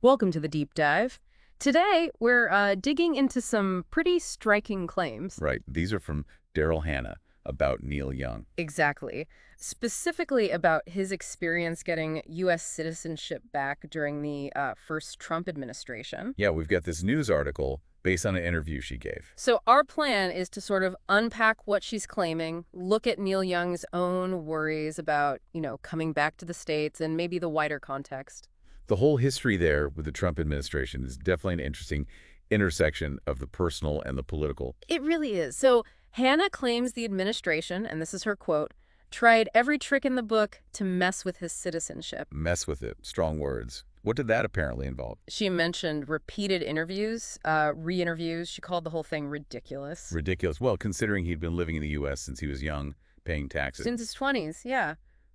Welcome to the deep dive. Today, we're digging into some pretty striking claims. Right. These are from Daryl Hannah about Neil Young. Exactly. Specifically about his experience getting U.S. citizenship back during the first Trump administration. Yeah, we've got this news article based on an interview she gave. So our plan is to sort of unpack what she's claiming, look at Neil Young's own worries about, coming back to the States and maybe the wider context. The whole history there with the Trump administration is definitely an interesting intersection of the personal and the political. It really is. So Hannah claims the administration, and this is her quote, tried every trick in the book to mess with his citizenship. Mess with it. Strong words. What did that apparently involve? She mentioned repeated interviews, re-interviews. She called the whole thing ridiculous. Ridiculous. Well, considering he'd been living in the U.S. since he was young, paying taxes. Since his 20s, yeah.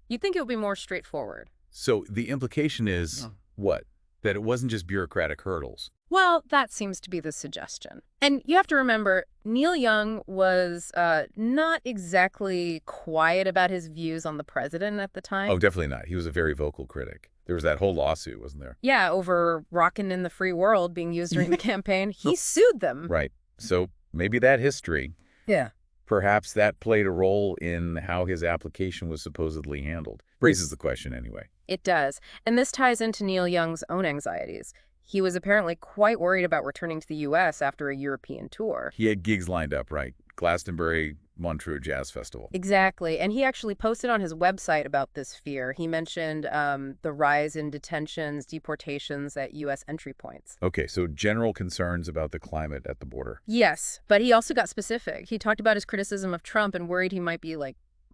You'd think it would be more straightforward. So the implication is what? That it wasn't just bureaucratic hurdles. Well, that seems to be the suggestion. And you have to remember, Neil Young was not exactly quiet about his views on the president at the time. Oh, definitely not. He was a very vocal critic. There was that whole lawsuit, wasn't there? Yeah, over "Rockin' in the Free World" being used during the campaign. He sued them. Right. So maybe that history, Yeah. perhaps that played a role in how his application was supposedly handled. Raises the question anyway. It does. And this ties into Neil Young's own anxieties. He was apparently quite worried about returning to the U.S. after a European tour. He had gigs lined up, right? Glastonbury, Montreux Jazz Festival. Exactly. And he actually posted on his website about this fear. He mentioned the rise in detentions, deportations at U.S. entry points. Okay, so general concerns about the climate at the border. Yes, but he also got specific. He talked about his criticism of Trump and worried he might be,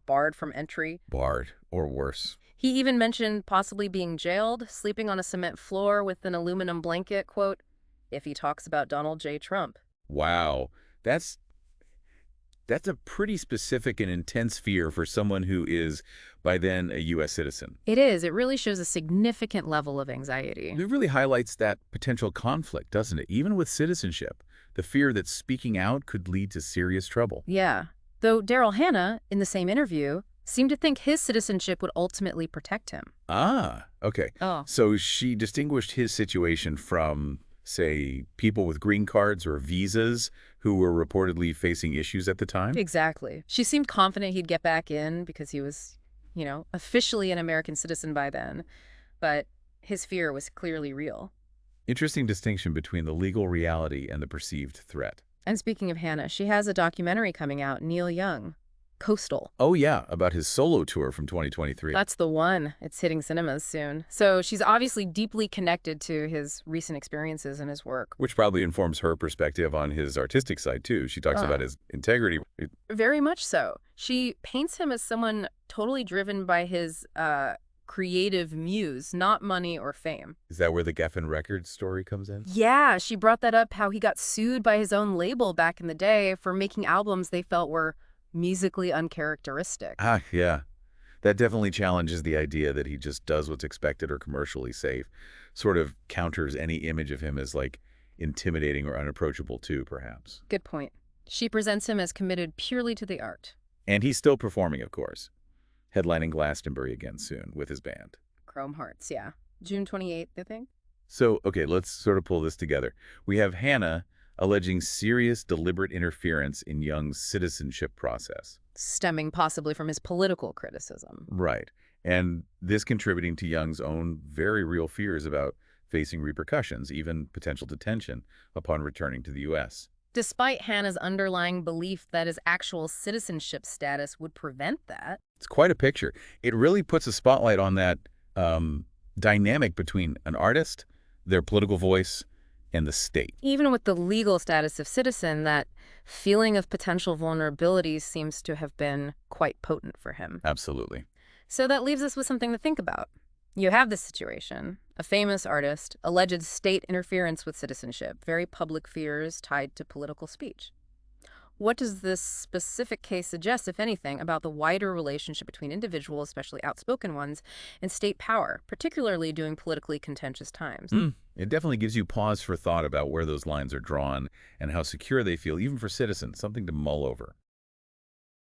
barred from entry. Barred, or worse. He even mentioned possibly being jailed, sleeping on a cement floor with an aluminum blanket, quote, if he talks about Donald J. Trump. Wow, that's a pretty specific and intense fear for someone who is, by then, a U.S. citizen. It is. It really shows a significant level of anxiety. It really highlights that potential conflict, doesn't it? Even with citizenship, the fear that speaking out could lead to serious trouble. Yeah. Though Daryl Hannah, in the same interview, seemed to think his citizenship would ultimately protect him. Ah, okay. Oh. So she distinguished his situation from, say, people with green cards or visas who were reportedly facing issues at the time? Exactly. She seemed confident he'd get back in because he was, officially an American citizen by then. But his fear was clearly real. Interesting distinction between the legal reality and the perceived threat. And speaking of Hannah, she has a documentary coming out, Neil Young, Coastal. Oh, yeah, about his solo tour from 2023. That's the one. It's hitting cinemas soon. So she's obviously deeply connected to his recent experiences and his work. Which probably informs her perspective on his artistic side, too. She talks about his integrity. Very much so. She paints him as someone totally driven by his creative muse, not money or fame. Is that where the Geffen Records story comes in? Yeah, she brought that up, how he got sued by his own label back in the day for making albums they felt were musically uncharacteristic. Ah, yeah. That definitely challenges the idea that he just does what's expected or commercially safe. Sort of counters any image of him as, intimidating or unapproachable, too, perhaps. Good point. She presents him as committed purely to the art. And he's still performing, of course. Headlining Glastonbury again soon with his band. Chrome Hearts, yeah. June 28th, I think. So, okay, let's sort of pull this together. We have Hannah alleging serious, deliberate interference in Young's citizenship process. Stemming possibly from his political criticism. Right. And this contributing to Young's own very real fears about facing repercussions, even potential detention, upon returning to the U.S. Despite Hannah's underlying belief that his actual citizenship status would prevent that. It's quite a picture. It really puts a spotlight on that dynamic between an artist, their political voice, and the state. Even with the legal status of citizen, that feeling of potential vulnerability seems to have been quite potent for him. Absolutely. So that leaves us with something to think about. You have this situation, a famous artist, alleged state interference with citizenship, very public fears tied to political speech. What does this specific case suggest, if anything, about the wider relationship between individuals, especially outspoken ones, and state power, particularly during politically contentious times? It definitely gives you pause for thought about where those lines are drawn and how secure they feel, even for citizens, something to mull over.